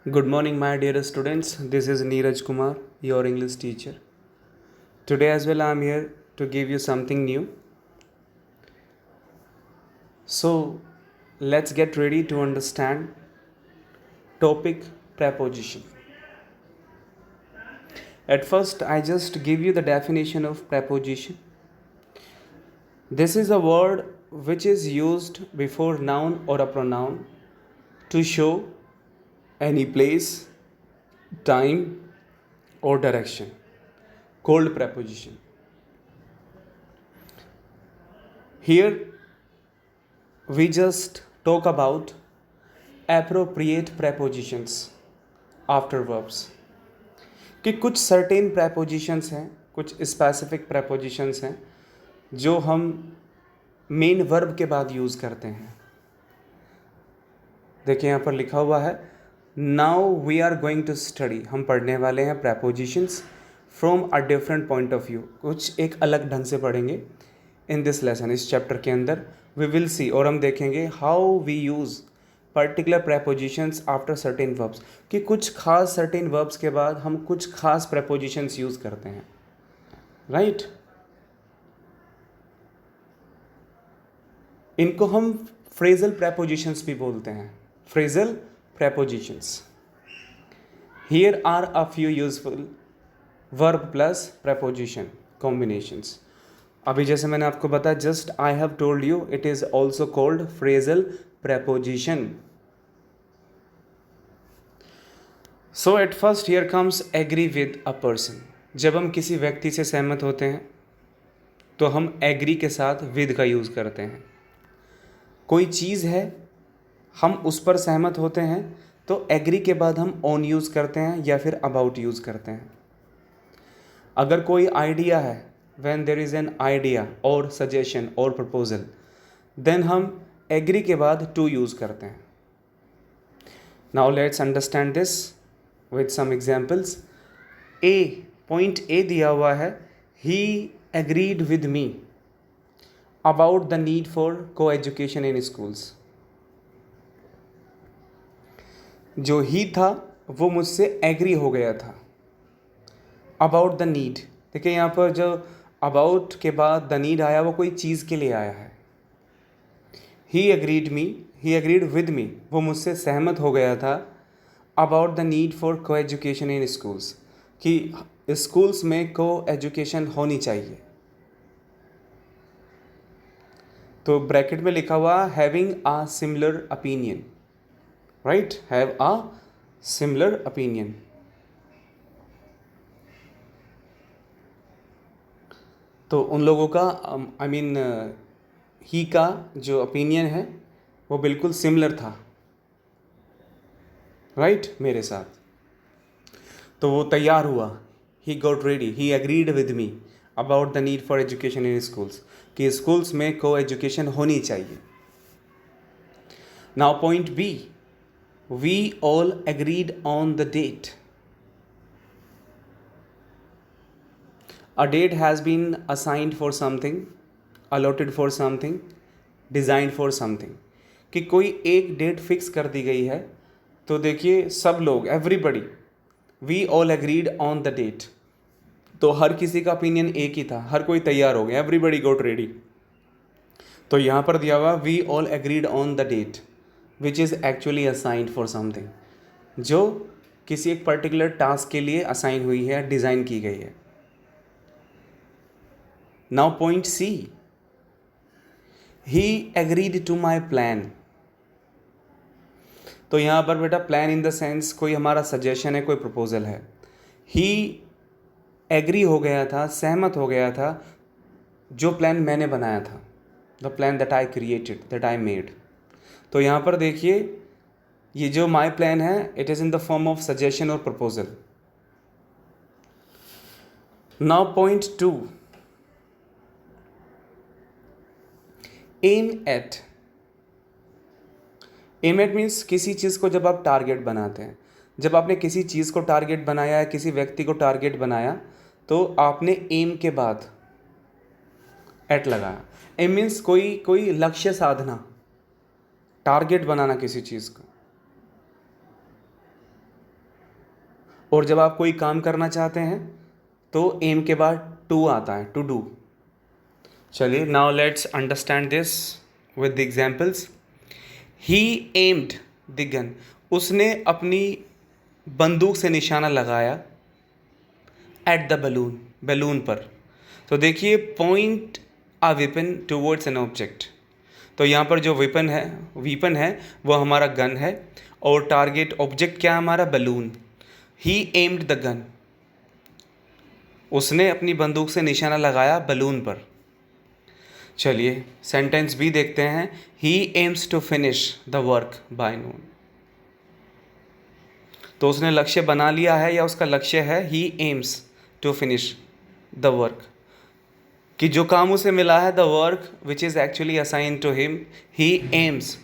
Good morning, my dear students. This is Neeraj Kumar, your English teacher. Today, as well, I am here to give you something new. So, let's get ready to understand topic preposition. At first, I just give you the definition of preposition. This is a word which is used before noun or a pronoun to show any place, time, or direction, called preposition. Here we just talk about appropriate prepositions after verbs कि कुछ certain prepositions हैं, कुछ specific prepositions हैं जो हम main verb के बाद use करते हैं. देखिए यहाँ पर लिखा हुआ है now we are going to study. हम पढ़ने वाले हैं prepositions from a different point of view. कुछ एक अलग ढंग से पढ़ेंगे इन दिस लेसन. इस चैप्टर के अंदर वी विल सी और हम देखेंगे how we use particular prepositions after certain verbs कि कुछ खास सर्टेन वर्ब्स के बाद हम कुछ खास prepositions यूज़ करते हैं. राइट इनको हम फ्रेजल prepositions भी बोलते हैं. Phrasal prepositions. Here are a few useful verb plus preposition combinations. अभी जैसे मैंने आपको बताया just I have told you it is also called phrasal preposition. So at first here comes agree with a person. जब हम किसी व्यक्ति से सहमत होते हैं तो हम एग्री के साथ विद का यूज़ करते हैं. कोई चीज़ है हम उस पर सहमत होते हैं तो एग्री के बाद हम ऑन यूज़ करते हैं या फिर अबाउट यूज़ करते हैं. अगर कोई आइडिया है when there is an idea और सजेशन और प्रपोजल देन हम एग्री के बाद टू यूज़ करते हैं. Now let's understand this with some examples. Point A दिया हुआ है he agreed with me about the need for coeducation in schools. जो ही था वो मुझसे एग्री हो गया था अबाउट द नीड. देखिए यहाँ पर जो अबाउट के बाद द नीड आया वो कोई चीज़ के लिए आया है. ही एग्रीड विद मी वो मुझसे सहमत हो गया था about the need for coeducation in schools कि स्कूल्स में को एजुकेशन होनी चाहिए. तो ब्रैकेट में लिखा हुआ having a similar opinion. Right have a similar opinion. तो उन लोगों का ही का जो ओपिनियन है वो बिल्कुल सिमिलर था राइट मेरे साथ. तो वो तैयार हुआ. He got ready. He agreed with me about the need for education in schools कि स्कूल्स में को एजुकेशन होनी चाहिए. Now point B we all agreed on the date. A date has been assigned for something, allotted for something, designed for something. कि कोई एक date fix कर दी गई है तो देखिए सब लोग everybody we all agreed on the date. तो हर किसी का ओपिनियन एक ही था. हर कोई तैयार हो गया. Everybody got ready. तो यहाँ पर दिया हुआ we all agreed on the date which is actually assigned for something जो किसी एक पर्टिकुलर टास्क के लिए असाइन हुई है डिज़ाइन की गई है. Now point C. He agreed to my plan. तो यहाँ पर बेटा प्लान इन द सेंस कोई हमारा सजेशन है कोई प्रपोजल है. ही एग्री हो गया था सहमत हो गया था जो प्लान मैंने बनाया था. The plan that I created that I made. तो यहाँ पर देखिए ये जो माई प्लान है it is in the form of suggestion और proposal. Now point 2 aim at. Aim at means किसी चीज़ को जब आप टारगेट बनाते हैं. जब आपने किसी चीज़ को टारगेट बनाया है किसी व्यक्ति को टारगेट बनाया तो आपने एम के बाद एट लगाया. एम मीन्स कोई लक्ष्य साधना टारगेट बनाना किसी चीज़ को. और जब आप कोई काम करना चाहते हैं तो एम के बाद टू आता है, टू डू। चलिए, now let's understand this with the examples. He aimed the gun, उसने अपनी बंदूक से निशाना लगाया एट द बलून, बैलून पर। तो देखिए, point a weapon towards an object. तो यहाँ पर जो वीपन है वो हमारा गन है, और टारगेट ऑब्जेक्ट क्या है हमारा, balloon. He aimed the gun, उसने अपनी बंदूक से निशाना लगाया बलून पर। चलिए सेंटेंस बी देखते हैं। He aims to finish the work by noon. तो उसने लक्ष्य बना लिया है, या उसका लक्ष्य है he aims to finish the work, कि जो काम उसे मिला है, the work which is actually assign to him, he aims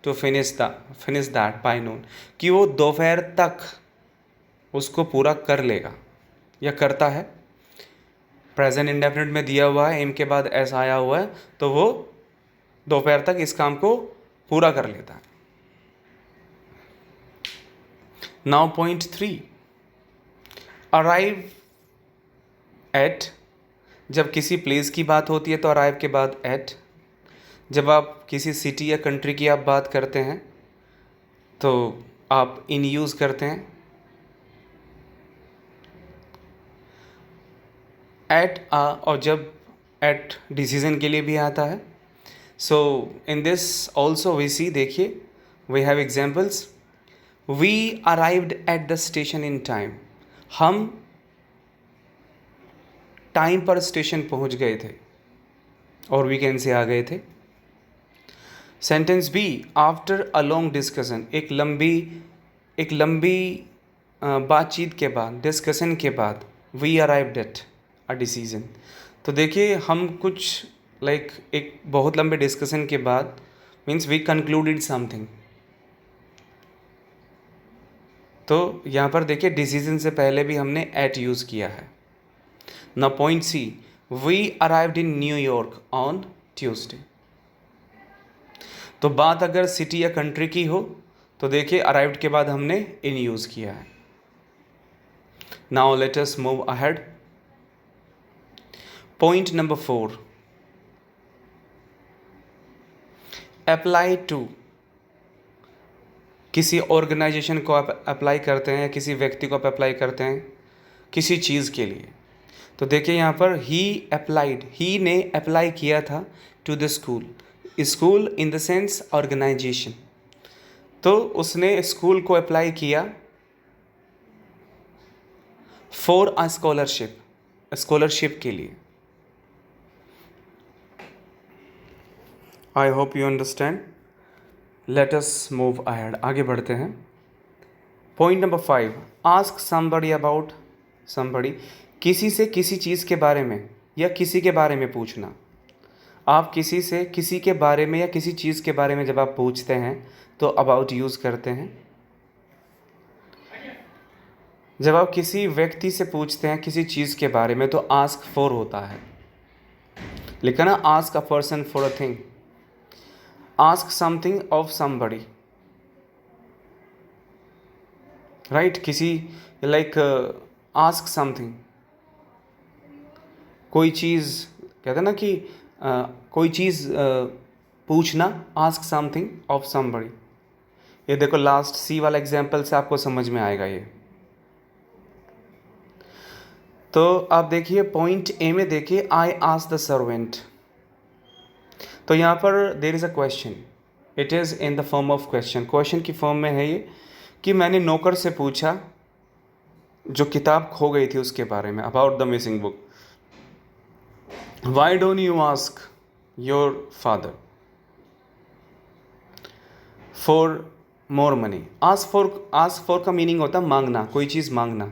to finish that by noon, कि वो दोपहर तक उसको पूरा कर लेगा या करता है। प्रेजेंट इंडेफिनिट में दिया हुआ है, एम के बाद एस आया हुआ है, तो वो दोपहर तक इस काम को पूरा कर लेता है। Now point 3, arrive at. जब किसी प्लेस की बात होती है तो अराइव के बाद एट। जब आप किसी सिटी या कंट्री की आप बात करते हैं तो आप इन यूज़ करते हैं। एट आ, और जब एट डिसीजन के लिए भी आता है। So in this also we see, देखिए we have examples. We arrived at the station in time, हम टाइम पर स्टेशन पहुंच गए थे और वीकेंड से आ गए थे। Sentence B, after a long discussion, एक लंबी बातचीत के बाद, डिस्कशन के बाद, we arrived at a decision. तो देखिए, हम कुछ एक बहुत लंबे डिस्कशन के बाद मीन्स वी कंक्लूडेड समथिंग। तो यहाँ पर देखिए, डिसीजन से पहले भी हमने एट यूज़ किया है। ना point C, we arrived in New York on Tuesday. तो बात अगर सिटी या कंट्री की हो तो देखिए, अराइव्ड के बाद हमने इन यूज़ किया है। Now let us move ahead. Point number 4, apply to. किसी ऑर्गेनाइजेशन को आप अप्लाई करते हैं, किसी व्यक्ति को आप अप्लाई करते हैं किसी चीज़ के लिए। तो देखिए यहाँ पर ही अप्लाइड, ही ने अप्लाई किया था to the school, school in the sense organisation. तो उसने स्कूल को अप्लाई किया फॉर अ स्कॉलरशिप, स्कॉलरशिप के लिए। I hope you understand. Late us move ahead, आगे बढ़ते हैं। Point number 5, ask somebody about somebody. किसी से किसी चीज़ के बारे में या किसी के बारे में पूछना। आप किसी से किसी के बारे में या किसी चीज़ के बारे में जब आप पूछते हैं तो अबाउट यूज़ करते हैं। जब आप किसी व्यक्ति से पूछते हैं किसी चीज़ के बारे में तो आस्क फॉर होता है, लिखा ना, ask a person for a thing, ask something of somebody, right. किसी आस्क समथिंग, कोई चीज़, कहते हैं ना कि कोई चीज़ पूछना, आस्क समथिंग ऑफ समबडी। ये देखो, लास्ट सी वाला एग्जाम्पल से आपको समझ में आएगा ये। तो आप देखिए पॉइंट ए में, देखिए आई आस्क द सर्वेंट। तो यहाँ पर there is a question, it is in the form of question, question की फॉर्म में है ये, कि मैंने नौकर से पूछा जो किताब खो गई थी उसके बारे में, about the missing book. Why don't you ask your father for more money. Ask for का मीनिंग होता है मांगना, कोई चीज़ मांगना।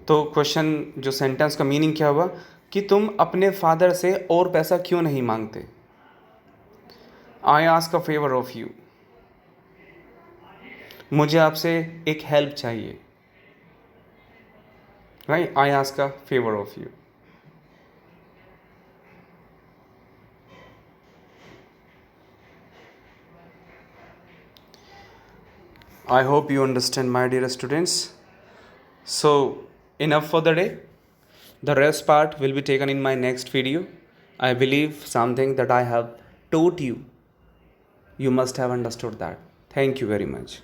तो क्वेश्चन, जो सेंटेंस का मीनिंग क्या हुआ, कि तुम अपने फादर से और पैसा क्यों नहीं मांगते। I ask a favour of you, मुझे आपसे एक हेल्प चाहिए, right. I ask a favour of you. I hope you understand, my dear students. So enough for the day. The rest part will be taken in my next video. I believe something that I have taught you, you must have understood that. Thank you very much.